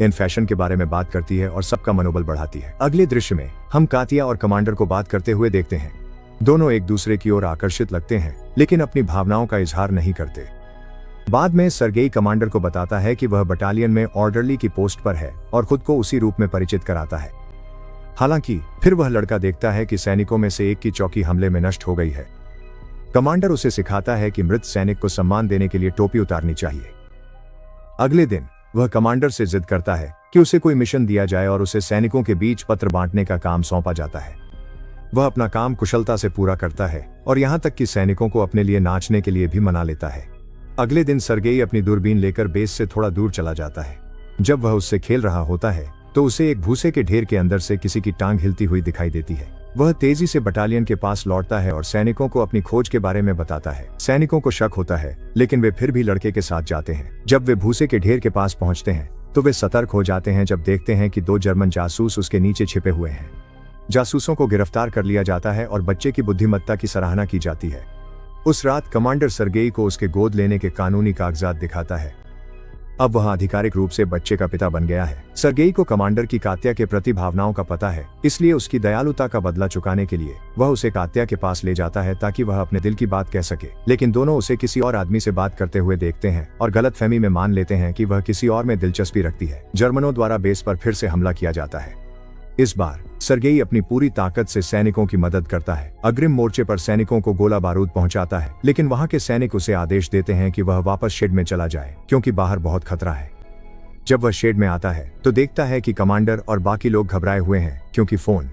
In fashion के बारे में बात करती है और सबका मनोबल बढ़ाती है। अगले दृश्य में हम कातिया और कमांडर को बात करते हुए देखते हैं। दोनों एक दूसरे की ओर आकर्षित लगते हैं, लेकिन अपनी भावनाओं का इजहार नहीं करते। बाद में सर्गेई कमांडर को बताता है कि वह बटालियन में ऑर्डरली की पोस्ट पर है और खुद को उसी रूप में परिचित कराता है। हालांकि फिर वह लड़का देखता है कि सैनिकों में से एक की चौकी हमले में नष्ट हो गई है। कमांडर उसे सिखाता है कि मृत सैनिक को सम्मान देने के लिए टोपी उतारनी चाहिए। अगले दिन वह कमांडर से जिद करता है कि उसे कोई मिशन दिया जाए और उसे सैनिकों के बीच पत्र बांटने का काम सौंपा जाता है। वह अपना काम कुशलता से पूरा करता है और यहाँ तक कि सैनिकों को अपने लिए नाचने के लिए भी मना लेता है। अगले दिन सर्गेई अपनी दूरबीन लेकर बेस से थोड़ा दूर चला जाता है। जब वह उससे खेल रहा होता है तो उसे एक भूसे के ढेर के अंदर से किसी की टांग हिलती हुई दिखाई देती है। वह तेजी से बटालियन के पास लौटता है और सैनिकों को अपनी खोज के बारे में बताता है। सैनिकों को शक होता है, लेकिन वे फिर भी लड़के के साथ जाते हैं। जब वे भूसे के ढेर के पास पहुंचते हैं तो वे सतर्क हो जाते हैं जब देखते हैं कि 2 जर्मन जासूस उसके नीचे छिपे हुए हैं। जासूसों को गिरफ्तार कर लिया जाता है और बच्चे की बुद्धिमत्ता की सराहना की जाती है। उस रात कमांडर सर्गेई को उसके गोद लेने के कानूनी कागजात दिखाता है। अब वह आधिकारिक रूप से बच्चे का पिता बन गया है। सर्गेई को कमांडर की कात्या के प्रति भावनाओं का पता है, इसलिए उसकी दयालुता का बदला चुकाने के लिए वह उसे कात्या के पास ले जाता है ताकि वह अपने दिल की बात कह सके। लेकिन दोनों उसे किसी और आदमी से बात करते हुए देखते हैं और गलतफहमी में मान लेते हैं कि वह किसी और में दिलचस्पी रखती है। जर्मनों द्वारा बेस पर फिर से हमला किया जाता है। इस बार सर्गेई अपनी पूरी ताकत से सैनिकों की मदद करता है। अग्रिम मोर्चे पर सैनिकों को गोला बारूद पहुंचाता है, लेकिन वहां के सैनिक उसे आदेश देते हैं कि वह वापस शेड में चला जाए क्योंकि बाहर बहुत खतरा है। जब वह शेड में आता है तो देखता है कि कमांडर और बाकी लोग घबराए हुए हैं क्योंकि फोन